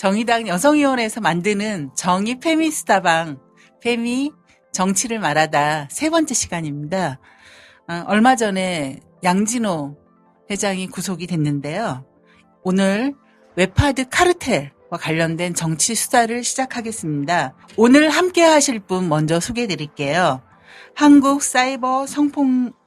정의당 여성위원회에서 만드는 정의 페미스타방, 페미 정치를 말하다 세 번째 시간입니다. 얼마 전에 양진호 회장이 구속이 됐는데요. 오늘 웹하드 카르텔과 관련된 정치 수사를 시작하겠습니다. 오늘 함께 하실 분 먼저 소개해 드릴게요. 한국 사이버 성폭력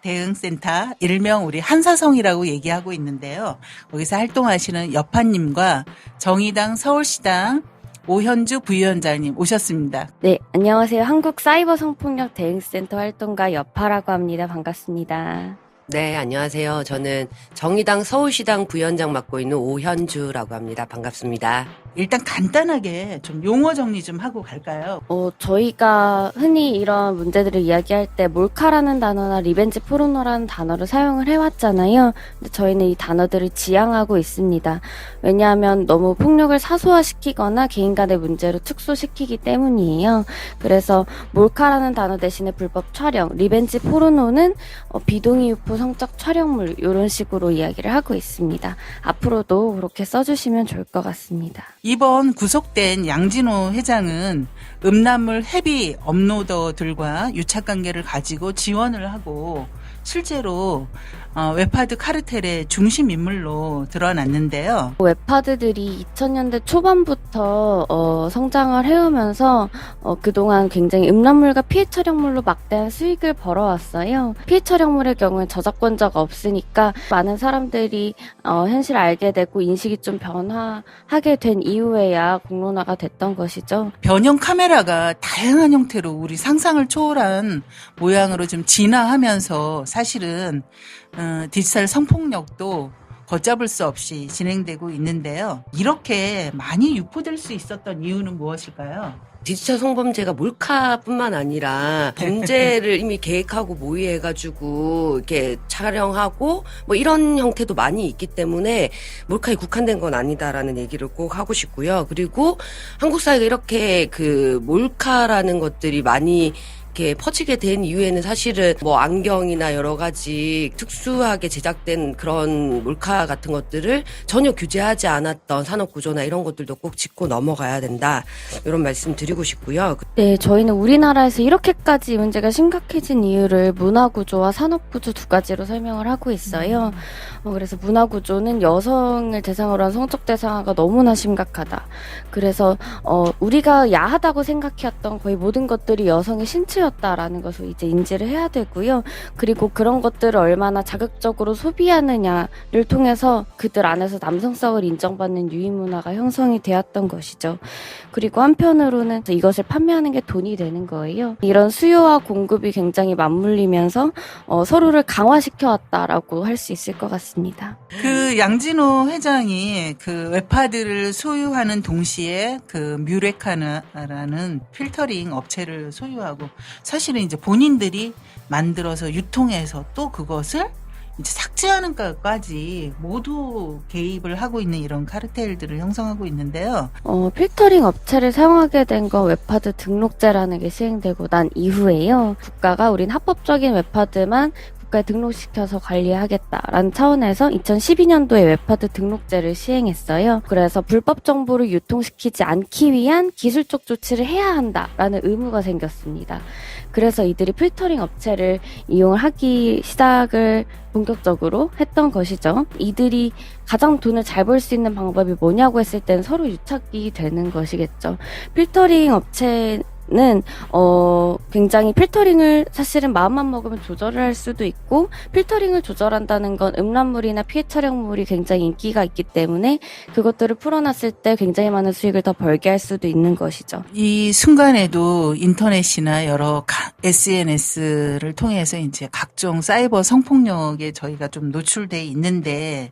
대응센터, 일명 우리 한사성이라고 얘기하고 있는데요. 거기서 활동하시는 여파님과 정의당 서울시당 오현주 부위원장님 오셨습니다. 네, 안녕하세요. 한국 사이버 성폭력 대응센터 활동가 여파라고 합니다. 반갑습니다. 네, 안녕하세요. 저는 정의당 서울시당 부위원장 맡고 있는 오현주라고 합니다. 반갑습니다. 일단 간단하게 좀 용어 정리 좀 하고 갈까요? 저희가 흔히 이런 문제들을 이야기할 때 몰카라는 단어나 리벤지 포르노라는 단어를 사용을 해왔잖아요. 근데 저희는 이 단어들을 지양하고 있습니다. 왜냐하면 너무 폭력을 사소화시키거나 개인 간의 문제로 축소시키기 때문이에요. 그래서 몰카라는 단어 대신에 불법 촬영, 리벤지 포르노는 비동의 유포 성적 촬영물 이런 식으로 이야기를 하고 있습니다. 앞으로도 그렇게 써주시면 좋을 것 같습니다. 이번 구속된 양진호 회장은 음란물 헤비 업로더들과 유착관계를 가지고 지원을 하고 실제로 웹하드 카르텔의 중심 인물로 드러났는데요. 웹하드들이 2000년대 초반부터 성장을 해오면서 그동안 굉장히 음란물과 피해 촬영물로 막대한 수익을 벌어왔어요. 피해 촬영물의 경우에 저작권자가 없으니까 많은 사람들이 현실을 알게 되고 인식이 좀 변화하게 된 이후에야 공론화가 됐던 것이죠. 변형 카메라가 다양한 형태로 우리 상상을 초월한 모양으로 좀 진화하면서 사실은 디지털 성폭력도 걷잡을 수 없이 진행되고 있는데요. 이렇게 많이 유포될 수 있었던 이유는 무엇일까요? 디지털 성범죄가 몰카뿐만 아니라 범죄를 이미 계획하고 모의해가지고 이렇게 촬영하고 뭐 이런 형태도 많이 있기 때문에 몰카에 국한된 건 아니다라는 얘기를 꼭 하고 싶고요. 그리고 한국 사회가 이렇게 그 몰카라는 것들이 많이 이렇게 퍼지게 된 이유에는 사실은 뭐 안경이나 여러 가지 특수하게 제작된 그런 몰카 같은 것들을 전혀 규제하지 않았던 산업 구조나 이런 것들도 꼭 짚고 넘어가야 된다. 이런 말씀 드리고 싶고요. 네, 저희는 우리나라에서 이렇게까지 문제가 심각해진 이유를 문화구조와 산업구조 두 가지로 설명을 하고 있어요. 그래서 문화구조는 여성을 대상으로 한 성적 대상화가 너무나 심각하다. 그래서 우리가 야하다고 생각했던 거의 모든 것들이 여성의 신체였다라는 것을 이제 인지를 해야 되고요. 그리고 그런 것들을 얼마나 자극적으로 소비하느냐를 통해서 그들 안에서 남성성을 인정받는 유의문화가 형성이 되었던 것이죠. 그리고 한편으로는 이것을 판매하는 게 돈이 되는 거예요. 이런 수요와 공급이 굉장히 맞물리면서 서로를 강화시켜왔다라고 할 수 있을 것 같습니다. 그 양진호 회장이 그 웹하드를 소유하는 동시에 그 뮤레카라는 필터링 업체를 소유하고 사실은 이제 본인들이 만들어서 유통해서 또 그것을 이제 삭제하는 것까지 모두 개입을 하고 있는 이런 카르텔들을 형성하고 있는데요. 필터링 업체를 사용하게 된 건 웹하드 등록제라는 게 시행되고 난 이후에요. 국가가 우린 합법적인 웹하드만 국가에 등록시켜서 관리하겠다라는 차원에서 2012년도에 웹하드 등록제를 시행했어요. 그래서 불법 정보를 유통시키지 않기 위한 기술적 조치를 해야 한다라는 의무가 생겼습니다. 그래서 이들이 필터링 업체를 이용을 하기 시작을 본격적으로 했던 것이죠. 이들이 가장 돈을 잘 벌 수 있는 방법이 뭐냐고 했을 때는 서로 유착이 되는 것이겠죠. 필터링 업체는 굉장히 필터링을 사실은 마음만 먹으면 조절을 할 수도 있고 필터링을 조절한다는 건 음란물이나 피해 촬영물이 굉장히 인기가 있기 때문에 그것들을 풀어놨을 때 굉장히 많은 수익을 더 벌게 할 수도 있는 것이죠. 이 순간에도 인터넷이나 여러 SNS를 통해서 이제 각종 사이버 성폭력에 저희가 좀 노출돼 있는데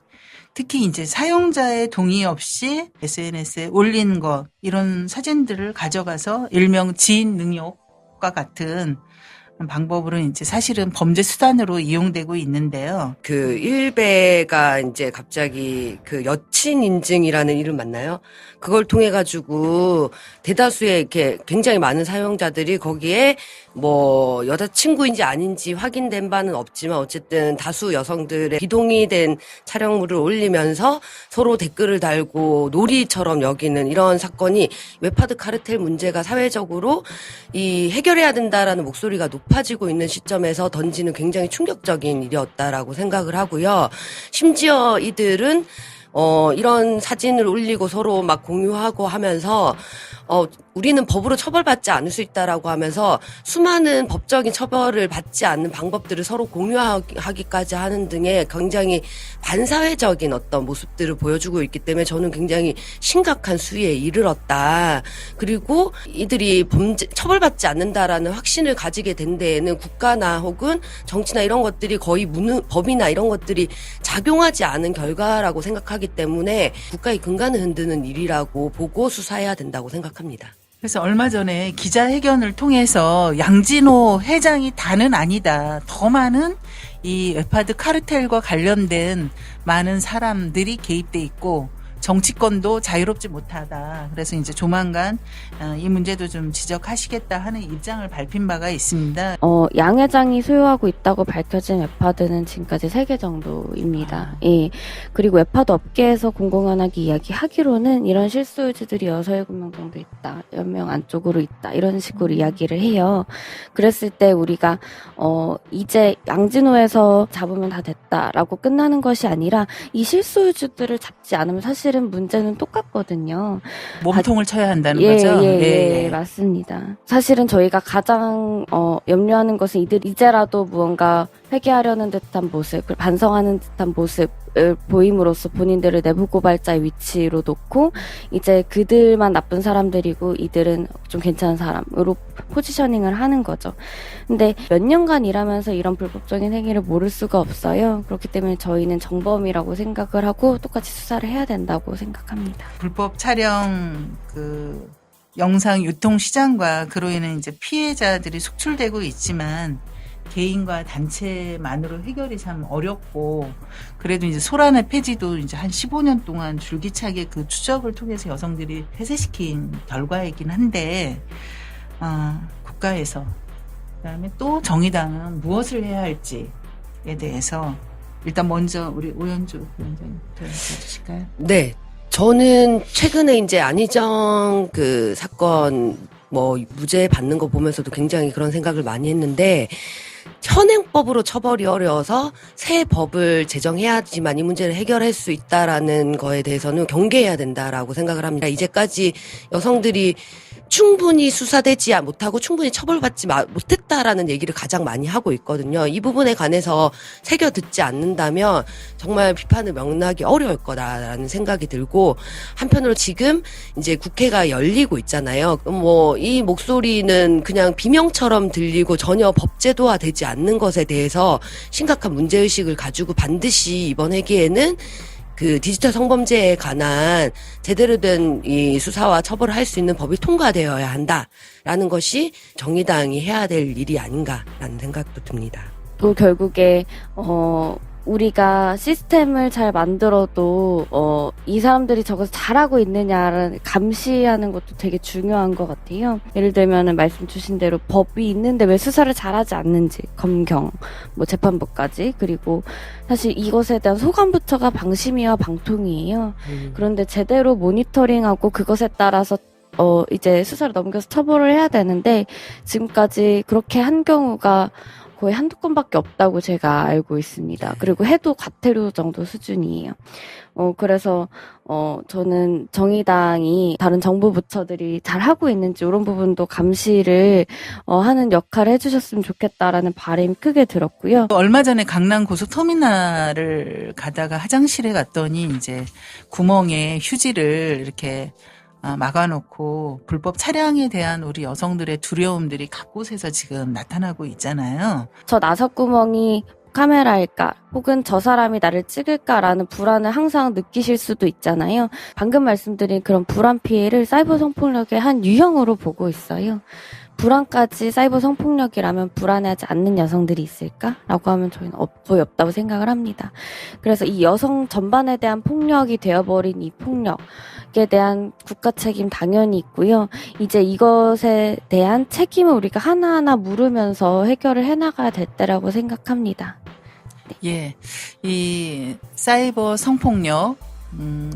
특히 이제 사용자의 동의 없이 SNS에 올린 것 이런 사진들을 가져가서 일명 지인 능욕과 같은 방법으로는 이제 사실은 범죄 수단으로 이용되고 있는데요. 그 일베가 이제 갑자기 그 여친 인증이라는 이름 맞나요? 그걸 통해 가지고 대다수의 이렇게 굉장히 많은 사용자들이 거기에 뭐 여자친구인지 아닌지 확인된 바는 없지만 어쨌든 다수 여성들의 비동의 된 촬영물을 올리면서 서로 댓글을 달고 놀이처럼 여기는 이런 사건이 웹하드 카르텔 문제가 사회적으로 이 해결해야 된다라는 목소리가 높아지고 있는 시점에서 던지는 굉장히 충격적인 일이었다라고 생각을 하고요. 심지어 이들은 이런 사진을 올리고 서로 막 공유하고 하면서 우리는 법으로 처벌받지 않을 수 있다라고 하면서 수많은 법적인 처벌을 받지 않는 방법들을 서로 공유하기까지 하는 등의 굉장히 반사회적인 어떤 모습들을 보여주고 있기 때문에 저는 굉장히 심각한 수위에 이르렀다. 그리고 이들이 처벌받지 않는다라는 확신을 가지게 된 데에는 국가나 혹은 정치나 이런 것들이 거의 법이나 이런 것들이 작용하지 않은 결과라고 생각하기 때문에 국가의 근간을 흔드는 일이라고 보고 수사해야 된다고 생각합니다. 그래서 얼마 전에 기자회견을 통해서 양진호 회장이 다는 아니다. 더 많은 이 웹하드 카르텔과 관련된 많은 사람들이 개입돼 있고 정치권도 자유롭지 못하다. 그래서 이제 조만간 이 문제도 좀 지적하시겠다 하는 입장을 밝힌 바가 있습니다. 양 회장이 소유하고 있다고 밝혀진 웹하드는 지금까지 3개 정도입니다. 예. 그리고 웹하드 업계에서 공공연하게 이야기하기로는 이런 실소유주들이 6, 7명 정도 있다. 10명 안쪽으로 있다. 이런 식으로 이야기를 해요. 그랬을 때 우리가 이제 양진호에서 잡으면 다 됐다라고 끝나는 것이 아니라 이 실소유주들을 잡지 않으면 사실은 문제는 똑같거든요. 몸통을 쳐야 한다는 거죠? 예, 맞습니다. 사실은 저희가 가장 염려하는 것은 이들이 이제라도 무언가 회개하려는 듯한 모습, 반성하는 듯한 모습을 보임으로써 본인들을 내부 고발자의 위치로 놓고 이제 그들만 나쁜 사람들이고 이들은 좀 괜찮은 사람으로 포지셔닝을 하는 거죠. 근데 몇 년간 일하면서 이런 불법적인 행위를 모를 수가 없어요. 그렇기 때문에 저희는 정범이라고 생각을 하고 똑같이 수사를 해야 된다고 생각합니다. 불법 촬영 영상 유통 시장과 그로 인해 이제 피해자들이 속출되고 있지만 개인과 단체만으로 해결이 참 어렵고 그래도 이제 소란의 폐지도 이제 한 15년 동안 줄기차게 그 추적을 통해서 여성들이 폐쇄시킨 결과이긴 한데 국가에서 그다음에 또 정의당은 무엇을 해야 할지에 대해서 일단 먼저 우리 오연주 위원장님부터 해주실까요? 네. 저는 최근에 이제 안희정 그 사건 무죄 받는 거 보면서도 굉장히 그런 생각을 많이 했는데 현행법으로 처벌이 어려워서 새 법을 제정해야지만 이 문제를 해결할 수 있다라는 거에 대해서는 경계해야 된다라고 생각을 합니다. 이제까지 여성들이 충분히 수사되지 못하고 충분히 처벌받지 못했다라는 얘기를 가장 많이 하고 있거든요. 이 부분에 관해서 새겨 듣지 않는다면 정말 비판을 명나기 어려울 거다라는 생각이 들고 한편으로 지금 이제 국회가 열리고 있잖아요. 이 목소리는 그냥 비명처럼 들리고 전혀 법제도화 되지 않는 것에 대해서 심각한 문제의식을 가지고 반드시 이번 회기에는 그 디지털 성범죄에 관한 제대로 된 이 수사와 처벌을 할 수 있는 법이 통과되어야 한다라는 것이 정의당이 해야 될 일이 아닌가라는 생각도 듭니다. 또 결국에 우리가 시스템을 잘 만들어도 이 사람들이 저것을 잘하고 있느냐를 감시하는 것도 되게 중요한 것 같아요. 예를 들면은 말씀 주신 대로 법이 있는데 왜 수사를 잘하지 않는지, 검경, 재판부까지. 그리고 사실 이것에 대한 소관부처가 방심위와 방통위예요. 그런데 제대로 모니터링하고 그것에 따라서 이제 수사를 넘겨서 처벌을 해야 되는데 지금까지 그렇게 한 경우가 거의 한두 건밖에 없다고 제가 알고 있습니다. 그리고 해도 과태료 정도 수준이에요. 그래서 저는 정의당이 다른 정부 부처들이 잘 하고 있는지 이런 부분도 감시를 하는 역할을 해주셨으면 좋겠다라는 바람이 크게 들었고요. 얼마 전에 강남 고속터미널을 가다가 화장실에 갔더니 이제 구멍에 휴지를 이렇게 막아놓고 불법 차량에 대한 우리 여성들의 두려움들이 각곳에서 지금 나타나고 있잖아요. 저 나사구멍이 카메라일까 혹은 저 사람이 나를 찍을까라는 불안을 항상 느끼실 수도 있잖아요. 방금 말씀드린 그런 불안 피해를 사이버 성폭력의 한 유형으로 보고 있어요. 불안까지 사이버 성폭력이라면 불안해하지 않는 여성들이 있을까라고 하면 저희는 거의 없다고 생각을 합니다. 그래서 이 여성 전반에 대한 폭력이 되어버린 이 폭력에 대한 국가 책임 당연히 있고요. 이제 이것에 대한 책임을 우리가 하나하나 물으면서 해결을 해나가야 될 때라고 생각합니다. 예, 이 사이버 성폭력,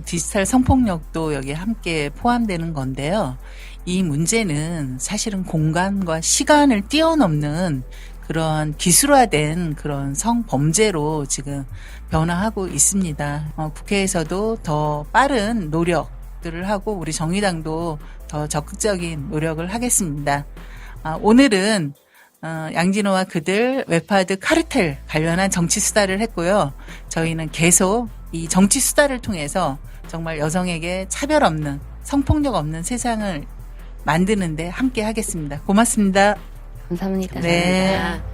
디지털 성폭력도 여기에 함께 포함되는 건데요. 이 문제는 사실은 공간과 시간을 뛰어넘는 그런 기술화된 그런 성범죄로 지금 변화하고 있습니다. 국회에서도 더 빠른 노력들을 하고 우리 정의당도 더 적극적인 노력을 하겠습니다. 오늘은 양진호와 그들 웹하드 카르텔 관련한 정치 수다를 했고요. 저희는 계속 이 정치 수다를 통해서 정말 여성에게 차별 없는 성폭력 없는 세상을 만드는데 함께 하겠습니다. 고맙습니다. 감사합니다. 네. 감사합니다.